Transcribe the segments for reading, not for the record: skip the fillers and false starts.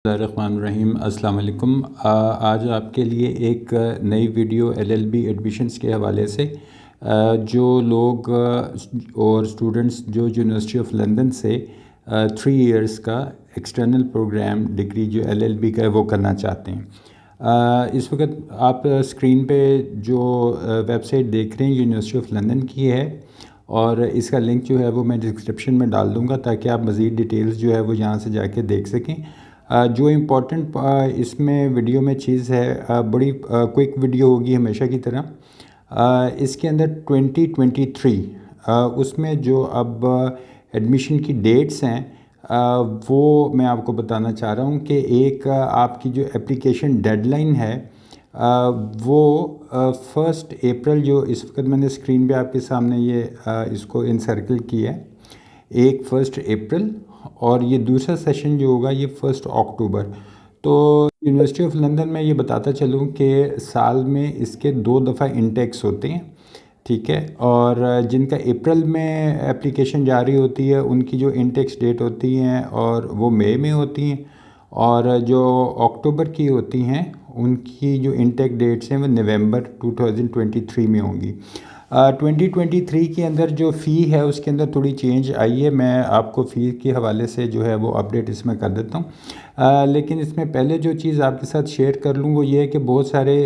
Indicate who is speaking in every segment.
Speaker 1: रहीम अस्सलाम वालेकुम। आज आपके लिए एक नई वीडियो एलएलबी एडमिशन्स के हवाले से जो लोग और स्टूडेंट्स जो यूनिवर्सिटी ऑफ लंदन से 3 इयर्स का एक्सटर्नल प्रोग्राम डिग्री जो एलएलबी का है वो करना चाहते हैं। इस वक्त आप स्क्रीन पे जो वेबसाइट देख रहे हैं यूनिवर्सिटी ऑफ लंदन की है, और इसका लिंक जो है वो मैं डिस्क्रिप्शन में डाल दूँगा ताकि आप मज़ीद डिटेल्स जो है वो यहाँ से जाके देख सकें। जो इम्पोर्टेंट इसमें वीडियो में चीज़ है, बड़ी क्विक वीडियो होगी हमेशा की तरह। इसके अंदर 2023 उसमें जो अब एडमिशन की डेट्स हैं वो मैं आपको बताना चाह रहा हूँ कि एक आपकी जो एप्लीकेशन डेडलाइन है वो 1 अप्रैल, जो इस वक्त मैंने स्क्रीन पे आपके सामने ये इसको इनसर्कल किया है, 1 अप्रैल, और ये दूसरा सेशन जो होगा ये 1 अक्टूबर। तो यूनिवर्सिटी ऑफ लंदन में ये बताता चलूँ कि साल में इसके 2 दफ़ा इंटेक्स होते हैं, ठीक है। और जिनका अप्रैल में एप्लीकेशन जारी होती है उनकी जो इंटेक्स डेट होती हैं और वो मई में होती हैं, और जो अक्टूबर की होती हैं उनकी जो इंटेक डेट्स हैं वो नवंबर 2023 में होंगी। 2023 के अंदर जो फ़ी है उसके अंदर थोड़ी चेंज आई है। मैं आपको फ़ी के हवाले से जो है वो अपडेट इसमें कर देता हूँ, लेकिन इसमें पहले जो चीज़ आपके साथ शेयर कर लूँ वो ये है कि बहुत सारे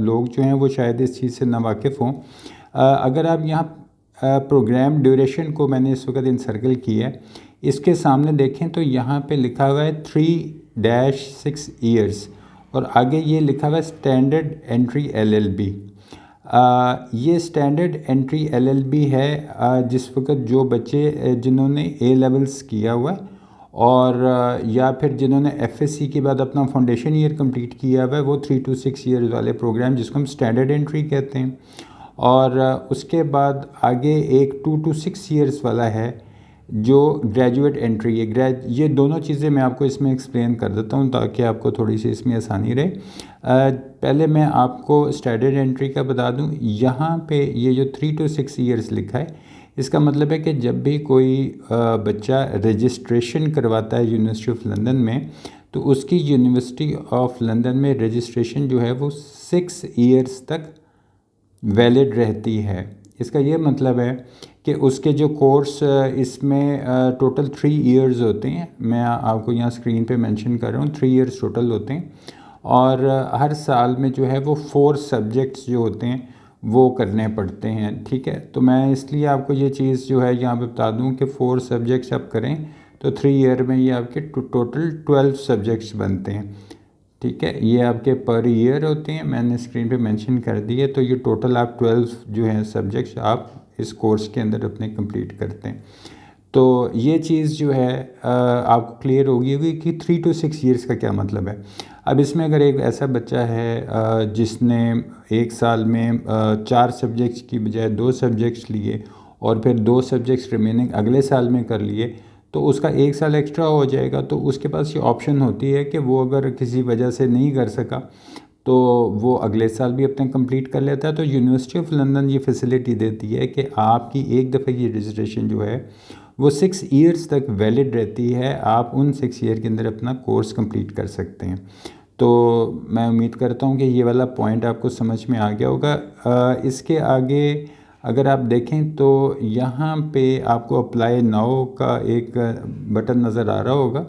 Speaker 1: लोग जो हैं वो शायद इस चीज़ से नावाकिफ़ हों। अगर आप यहाँ प्रोग्राम ड्यूरेशन को मैंने इस वक्त इनसर्कल किया है, इसके सामने देखें तो यहाँ पे लिखा हुआ है 3-6 ईयर्स, और आगे ये लिखा हुआ है स्टैंडर्ड एंट्री एलएलबी। ये स्टैंडर्ड एंट्री एलएलबी है जिस वक्त जो बच्चे जिन्होंने ए लेवल्स किया हुआ है और या फिर जिन्होंने एफएससी के बाद अपना फाउंडेशन ईयर कंप्लीट किया हुआ है, वो 3 to 6 ईयर्स वाले प्रोग्राम जिसको हम स्टैंडर्ड एंट्री कहते हैं। और उसके बाद आगे एक 2 to 6 ईयर्स वाला है जो ग्रेजुएट एंट्री है। ये दोनों चीज़ें मैं आपको इसमें एक्सप्लेन कर देता हूँ ताकि आपको थोड़ी सी इसमें आसानी रहे। पहले मैं आपको स्टैंडर्ड एंट्री का बता दूँ। यहाँ पे ये जो 3 to 6 ईयर्स लिखा है, इसका मतलब है कि जब भी कोई बच्चा रजिस्ट्रेशन करवाता है यूनिवर्सिटी ऑफ लंदन में, तो उसकी यूनिवर्सिटी ऑफ लंदन में रजिस्ट्रेशन जो है वो 6 ईयर्स तक वैलिड रहती है। इसका ये मतलब है कि उसके जो कोर्स इसमें टोटल 3 ईयर्स होते हैं। मैं आपको यहाँ स्क्रीन पे मेंशन कर रहा हूँ, 3 ईयर्स टोटल होते हैं, और हर साल में जो है वो 4 सब्जेक्ट्स जो होते हैं वो करने पड़ते हैं, ठीक है। तो मैं इसलिए आपको ये चीज़ जो है यहाँ पे बता दूँ कि 4 सब्जेक्ट्स आप करें तो 3 ईयर में ये आपके टोटल 12 सब्जेक्ट्स बनते हैं, ठीक है। ये आपके पर ईयर होते हैं, मैंने स्क्रीन पे मेंशन कर दिए। तो ये टोटल आप 12 जो हैं सब्जेक्ट्स आप इस कोर्स के अंदर अपने कंप्लीट करते हैं। तो ये चीज़ जो है आपको क्लियर होगी कि 3 to 6 ईयर्स का क्या मतलब है। अब इसमें अगर एक ऐसा बच्चा है जिसने एक साल में 4 सब्जेक्ट्स की बजाय 2 सब्जेक्ट्स लिए और फिर 2 सब्जेक्ट्स रिमेनिंग अगले साल में कर लिए, तो उसका 1 साल एक्स्ट्रा हो जाएगा। तो उसके पास ये ऑप्शन होती है कि वो अगर किसी वजह से नहीं कर सका तो वो अगले साल भी अपने कंप्लीट कर लेता है। तो यूनिवर्सिटी ऑफ लंदन ये फैसिलिटी देती है कि आपकी एक दफ़े की रजिस्ट्रेशन जो है वो 6 ईयर्स तक वैलिड रहती है। आप उन 6 ईयर के अंदर अपना कोर्स कंप्लीट कर सकते हैं। तो मैं उम्मीद करता हूँ कि ये वाला पॉइंट आपको समझ में आ गया होगा। इसके आगे अगर आप देखें तो यहाँ पे आपको अप्लाई नाउ का एक बटन नज़र आ रहा होगा।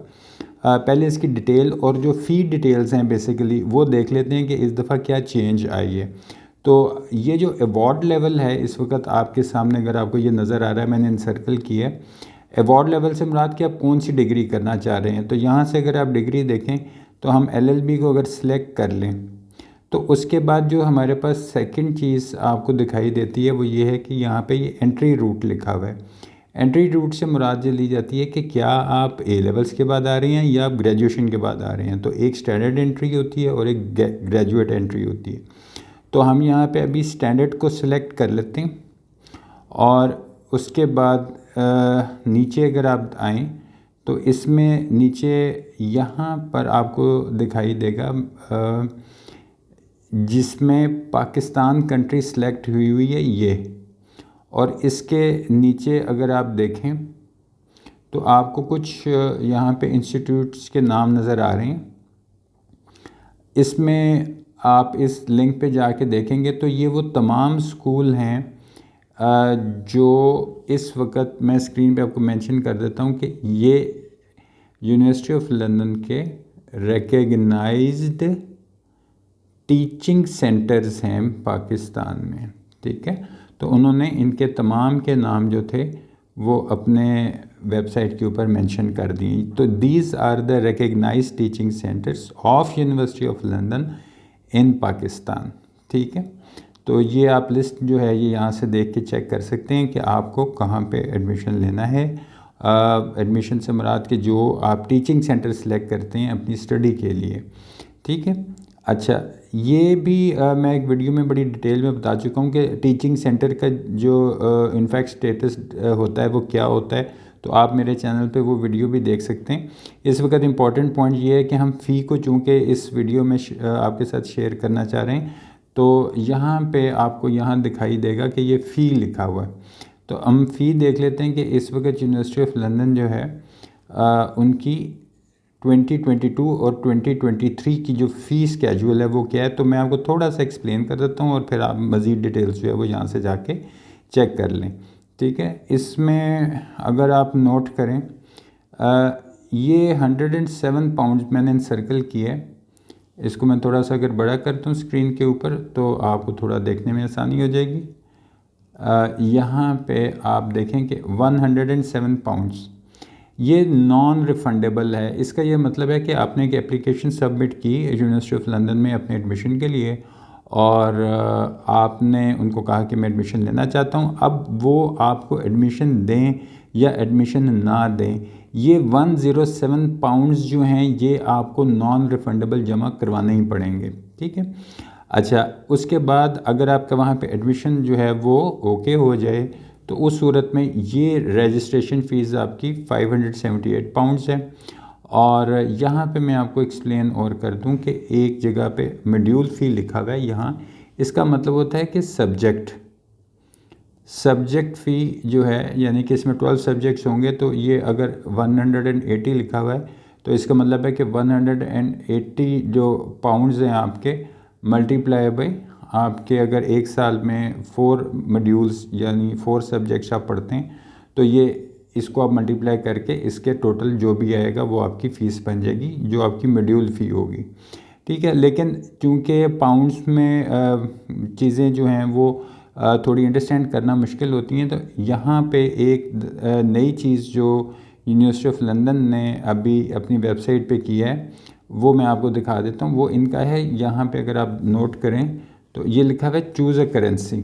Speaker 1: पहले इसकी डिटेल और जो फ़ी डिटेल्स हैं बेसिकली वो देख लेते हैं कि इस दफ़ा क्या चेंज आई है। तो ये जो अवार्ड लेवल है इस वक्त आपके सामने अगर आपको ये नज़र आ रहा है, मैंने इनसर्कल किया है। अवार्ड लेवल से मुराद कि आप कौन सी डिग्री करना चाह रहे हैं। तो यहाँ से अगर आप डिग्री देखें तो हम एलएलबी को अगर सिलेक्ट कर लें तो उसके बाद जो हमारे पास सेकंड चीज़ आपको दिखाई देती है वो ये है कि यहाँ पे ये एंट्री रूट लिखा हुआ है। एंट्री रूट से मुराद ये ली जाती है कि क्या आप ए लेवल्स के बाद आ रहे हैं या आप ग्रेजुएशन के बाद आ रहे हैं। तो एक स्टैंडर्ड एंट्री होती है और एक ग्रेजुएट एंट्री होती है। तो हम यहाँ पे अभी स्टैंडर्ड को सिलेक्ट कर लेते हैं, और उसके बाद नीचे अगर आप आएँ तो इसमें नीचे यहाँ पर आपको दिखाई देगा जिसमें पाकिस्तान कंट्री सेलेक्ट हुई है ये, और इसके नीचे अगर आप देखें तो आपको कुछ यहाँ पे इंस्टीट्यूट्स के नाम नज़र आ रहे हैं। इसमें आप इस लिंक पे जाके देखेंगे तो ये वो तमाम स्कूल हैं जो इस वक्त मैं स्क्रीन पे आपको मेंशन कर देता हूँ कि ये यूनिवर्सिटी ऑफ लंदन के रिकग्नाइज्ड टीचिंग सेंटर्स हैं पाकिस्तान में, ठीक है। तो उन्होंने इनके तमाम के नाम जो थे वो अपने वेबसाइट के ऊपर मेंशन कर दिए। तो these are the recognised teaching centres of University of London in Pakistan, ठीक है। तो ये आप लिस्ट जो है ये यहाँ से देख के चेक कर सकते हैं कि आपको कहाँ पे एडमिशन लेना है। एडमिशन से मुराद के जो आप टीचिंग सेंटर सेलेक्ट करते हैं अपनी स्टडी के लिए, ठीक है। अच्छा, ये भी मैं एक वीडियो में बड़ी डिटेल में बता चुका हूँ कि टीचिंग सेंटर का जो इनफैक्ट स्टेटस होता है वो क्या होता है, तो आप मेरे चैनल पे वो वीडियो भी देख सकते हैं। इस वक्त इम्पॉर्टेंट पॉइंट ये है कि हम फ़ी को चूँकि इस वीडियो में आपके साथ शेयर करना चाह रहे हैं, तो यहाँ पे आपको यहाँ दिखाई देगा कि ये फ़ी लिखा हुआ है। तो हम फ़ी देख लेते हैं कि इस वक्त यूनिवर्सिटी ऑफ लंदन जो है उनकी 2022 और 2023 की जो फ़ी स्केड्यूल है वो क्या है, तो मैं आपको थोड़ा सा एक्सप्लेन कर देता हूँ और फिर आप मज़ीद डिटेल्स जो है वो यहाँ से जाके चेक कर लें, ठीक है। इसमें अगर आप नोट करें ये 107 पाउंड मैंने सर्कल किया है। इसको मैं थोड़ा सा अगर बड़ा करता हूँ स्क्रीन के ऊपर तो आपको थोड़ा देखने में आसानी हो जाएगी। यहाँ पे आप देखें कि 107 पाउंड्स ये नॉन रिफंडेबल है। इसका ये मतलब है कि आपने एक एप्लीकेशन सबमिट की यूनिवर्सिटी ऑफ लंदन में अपने एडमिशन के लिए और आपने उनको कहा कि मैं एडमिशन लेना चाहता हूँ। अब वो आपको एडमिशन दें या एडमिशन ना दें, ये 107 पाउंड्स जो हैं ये आपको नॉन रिफंडेबल जमा करवाने ही पड़ेंगे, ठीक है। अच्छा, उसके बाद अगर आपका वहाँ पे एडमिशन जो है वो ओके हो जाए तो उस सूरत में ये रजिस्ट्रेशन फ़ीस आपकी 578 पाउंड्स है। और यहाँ पे मैं आपको एक्सप्लेन और कर दूँ कि एक जगह पे मॉड्यूल फ़ी लिखा हुआ है यहाँ, इसका मतलब होता है कि सब्जेक्ट फ़ी जो है, यानी कि इसमें 12 सब्जेक्ट्स होंगे तो ये अगर 180 लिखा हुआ है तो इसका मतलब है कि 180 जो पाउंड्स हैं आपके मल्टीप्लाई बाई आपके अगर एक साल में 4 मॉड्यूल्स यानी 4 सब्जेक्ट्स आप पढ़ते हैं तो ये इसको आप मल्टीप्लाई करके इसके टोटल जो भी आएगा वो आपकी फ़ीस बन जाएगी जो आपकी मॉड्यूल फ़ी होगी, ठीक है। लेकिन चूँकि पाउंड्स में चीज़ें जो हैं वो थोड़ी अंडरस्टैंड करना मुश्किल होती हैं, तो यहाँ पे एक नई चीज़ जो यूनिवर्सिटी ऑफ लंदन ने अभी अपनी वेबसाइट पे की है वो मैं आपको दिखा देता हूँ। वो इनका है, यहाँ पे अगर आप नोट करें तो ये लिखा हुआ है चूज़ अ करेंसी,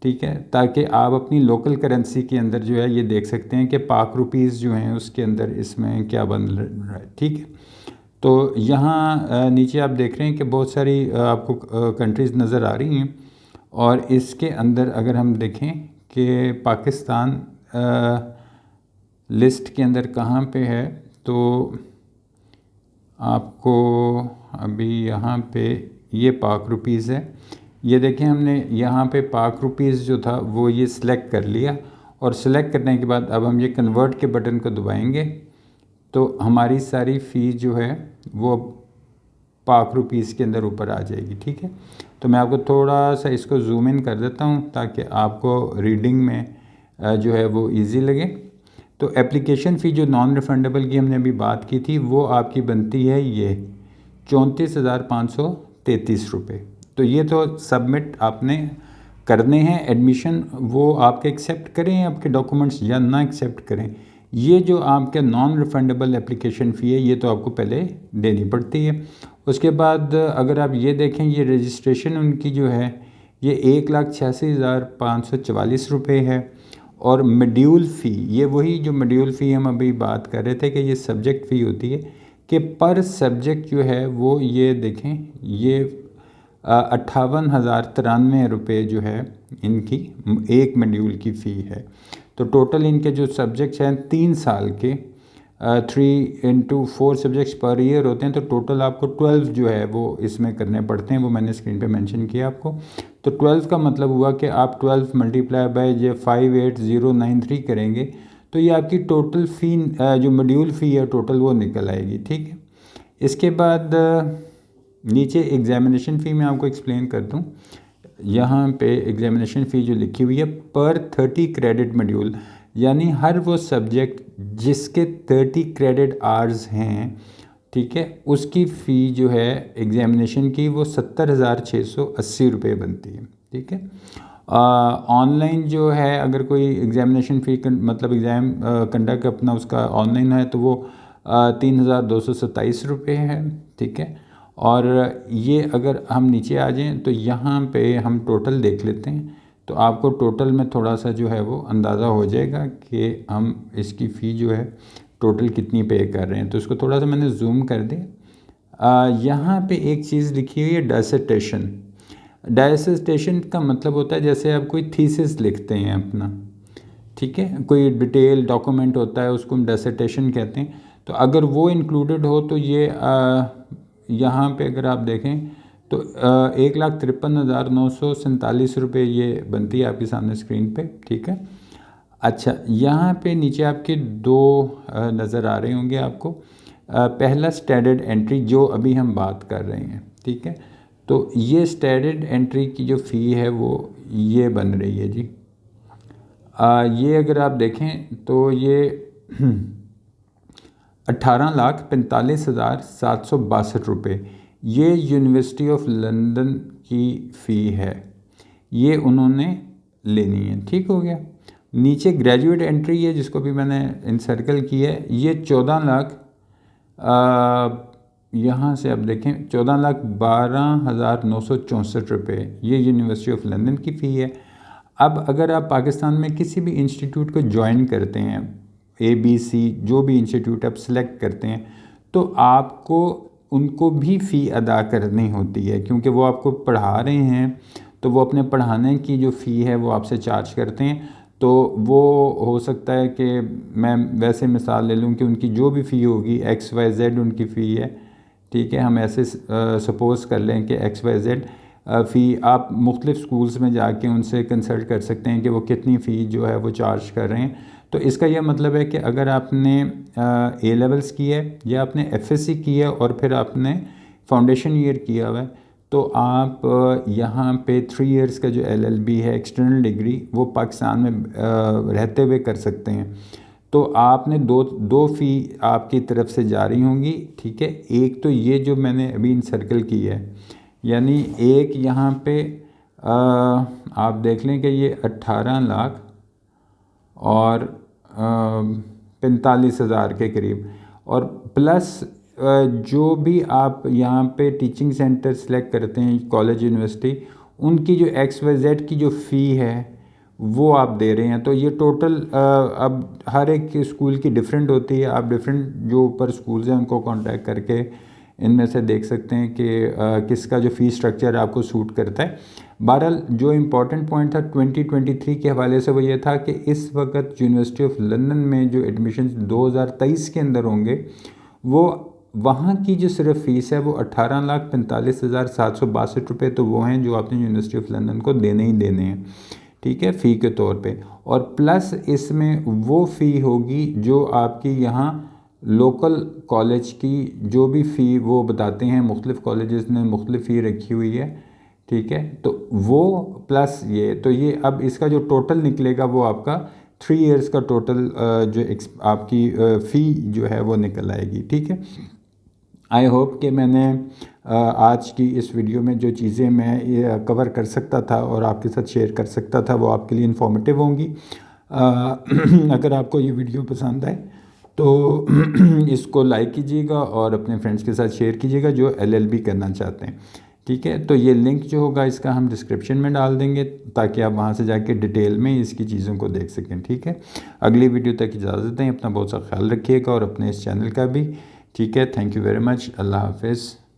Speaker 1: ठीक है, ताकि आप अपनी लोकल करेंसी के अंदर जो है ये देख सकते हैं कि पाक रुपीज़ जो हैं उसके अंदर इसमें क्या बन रहा है, ठीक है। तो यहाँ नीचे आप देख रहे हैं कि बहुत सारी आपको कंट्रीज़ नज़र आ रही हैं और इसके अंदर अगर हम देखें कि पाकिस्तान लिस्ट के अंदर कहाँ पे है, तो आपको अभी यहाँ पे ये पाक रुपीज़ है। ये देखें हमने यहाँ पे पाक रुपीज़ जो था वो ये सिलेक्ट कर लिया और सिलेक्ट करने के बाद अब हम ये कन्वर्ट के बटन को दबाएंगे तो हमारी सारी फ़ीस जो है वो पाक रुपीज़ के अंदर ऊपर आ जाएगी, ठीक है। तो मैं आपको थोड़ा सा इसको जूम इन कर देता हूँ ताकि आपको रीडिंग में जो है वो ईजी लगे। तो एप्लीकेशन फ़ी जो नॉन रिफंडेबल की हमने अभी बात की थी वो आपकी बनती है ये 34,533 रुपये। तो ये तो सबमिट आपने करने हैं एडमिशन, वो आपके एक्सेप्ट करें आपके डॉक्यूमेंट्स या ना एक्सेप्ट करें, ये जो आपके नॉन रिफंडेबल एप्लीकेशन फ़ी है ये तो आपको पहले देनी पड़ती है। उसके बाद अगर आप ये देखें ये रजिस्ट्रेशन उनकी जो है ये 1,86,544 रुपये है। और मॉड्यूल फ़ी ये वही जो मॉड्यूल फ़ी हम अभी बात कर रहे थे कि ये सब्जेक्ट फ़ी होती है कि पर सब्जेक्ट जो है वो ये देखें ये 58,093 रुपये जो है इनकी एक मॉड्यूल की फ़ी है। तो टोटल इनके जो सब्जेक्ट्स हैं 3 साल के 3 × 4 सब्जेक्ट्स पर ईयर होते हैं, तो टोटल आपको 12 जो है वो इसमें करने पड़ते हैं, वो मैंने स्क्रीन पे मेंशन किया आपको। तो 12 का मतलब हुआ कि आप 12 मल्टीप्लाई बाय जो 58093 करेंगे तो ये आपकी टोटल फ़ी जो मॉड्यूल फ़ी है टोटल वो निकल आएगी। ठीक है, इसके बाद नीचे एग्ज़ामिनेशन फ़ी मैं आपको एक्सप्लेन कर दूँ। यहाँ पे एग्ज़ामिनेशन फ़ी जो लिखी हुई है पर 30 क्रेडिट मॉड्यूल, यानी हर वो सब्जेक्ट जिसके 30 क्रेडिट आवर्स हैं, ठीक है, उसकी फ़ी जो है एग्ज़ामिनेशन की वो 70,680 रुपये बनती है। ठीक है, ऑनलाइन जो है अगर कोई एग्ज़ामिनेशन फ़ी मतलब एग्ज़ाम कंडक्ट अपना उसका ऑनलाइन है तो वो 3,227 रुपये है। ठीक है, और ये अगर हम नीचे आ जाएं तो यहाँ पे हम टोटल देख लेते हैं, तो आपको टोटल में थोड़ा सा जो है वो अंदाज़ा हो जाएगा कि हम इसकी फ़ी जो है टोटल कितनी पे कर रहे हैं। तो इसको थोड़ा सा मैंने जूम कर दिया। यहाँ पे एक चीज़ लिखी हुई है डिसर्टेशन। डिसर्टेशन का मतलब होता है जैसे आप कोई थीसिस लिखते हैं अपना, ठीक है, कोई डिटेल डॉक्यूमेंट होता है उसको हम डिसर्टेशन कहते हैं। तो अगर वो इंक्लूडेड हो तो ये यहाँ पे अगर आप देखें तो 1,53,947 रुपये ये बनती है आपके सामने स्क्रीन पे। ठीक है, अच्छा, यहाँ पे नीचे आपके दो नज़र आ रहे होंगे आपको। पहला स्टैंडर्ड एंट्री जो अभी हम बात कर रहे हैं। ठीक है, तो ये स्टैंडर्ड एंट्री की जो फ़ी है वो ये बन रही है जी। ये अगर आप देखें तो ये 18,45,762 रुपये ये यूनिवर्सिटी ऑफ लंदन की फ़ी है, ये उन्होंने लेनी है। ठीक हो गया, नीचे ग्रेजुएट एंट्री है जिसको भी मैंने इनसर्कल किया है, ये 14 लाख यहाँ से आप देखें 14,12,964 रुपये ये यूनिवर्सिटी ऑफ लंदन की फ़ी है। अब अगर आप पाकिस्तान में किसी भी इंस्टीट्यूट को ज्वाइन करते हैं, ABC जो भी इंस्टीट्यूट आप सेलेक्ट करते हैं, तो आपको उनको भी फ़ी अदा करनी होती है, क्योंकि वो आपको पढ़ा रहे हैं तो वो अपने पढ़ाने की जो फ़ी है वो आपसे चार्ज करते हैं। तो वो हो सकता है कि मैं वैसे मिसाल ले लूँ कि उनकी जो भी फ़ी होगी XYZ उनकी फ़ी है। ठीक है, हम ऐसे सपोज़ कर लें कि XYZ फ़ी, आप मुख्तलिफ़ स्कूल्स में जाके उनसे कंसल्ट कर सकते हैं कि वो कितनी फ़ी जो है वो चार्ज कर रहे हैं। तो इसका यह मतलब है कि अगर आपने A लेवल्स की है या आपने FSC की है और फिर आपने फाउंडेशन ईयर किया हुआ है, तो आप यहाँ पे 3 इयर्स का जो LLB है एक्सटर्नल डिग्री वो पाकिस्तान में रहते हुए कर सकते हैं। तो आपने दो फ़ी आपकी तरफ से जारी होंगी। ठीक है, एक तो ये जो मैंने अभी इंसर्कल की है, यानी एक यहाँ पे आप देख लें कि ये 18 लाख और 45,000 के करीब, और प्लस जो भी आप यहाँ पे टीचिंग सेंटर सेलेक्ट करते हैं कॉलेज यूनिवर्सिटी, उनकी जो XYZ की जो फ़ी है वो आप दे रहे हैं। तो ये टोटल अब हर एक स्कूल की डिफरेंट होती है। आप डिफरेंट जो ऊपर स्कूल्स हैं उनको कांटेक्ट करके इनमें से देख सकते हैं कि किसका जो फ़ी स्ट्रक्चर आपको सूट करता है। बहरहाल जो इम्पॉर्टेंट पॉइंट था 2023 के हवाले से वो ये था कि इस वक्त यूनिवर्सिटी ऑफ लंदन में जो एडमिशन 2023 के अंदर होंगे वो वहाँ की जो सिर्फ फ़ीस है वो 18,45,762 रुपये तो वो हैं जो आपने यूनिवर्सिटी ऑफ लंदन को देने ही देने हैं। ठीक है, फ़ी के तौर पे, और प्लस इसमें वो फ़ी होगी जो आपकी यहाँ लोकल कॉलेज की जो भी फ़ी वो बताते हैं, मुख्तलिफ़ कॉलेजेस ने मुख्तलिफ़ फ़ी रखी हुई है। ठीक है, तो वो प्लस ये, तो ये अब इसका जो टोटल निकलेगा वो आपका 3 इयर्स का टोटल जो आपकी फ़ी जो है वो निकल आएगी। ठीक है, आई होप कि मैंने आज की इस वीडियो में जो चीज़ें मैं कवर कर सकता था और आपके साथ शेयर कर सकता था वो आपके लिए इन्फॉर्मेटिव होंगी। अगर आपको ये वीडियो पसंद आए तो इसको लाइक कीजिएगा और अपने फ्रेंड्स के साथ शेयर कीजिएगा जो LLB करना चाहते हैं। ठीक है, तो ये लिंक जो होगा इसका हम डिस्क्रिप्शन में डाल देंगे ताकि आप वहाँ से जाके डिटेल में इसकी चीज़ों को देख सकें। ठीक है, अगली वीडियो तक इजाज़त दें, अपना बहुत सा ख्याल रखिएगा और अपने इस चैनल का भी। ठीक है, थैंक यू वेरी मच, अल्लाह हाफिज़।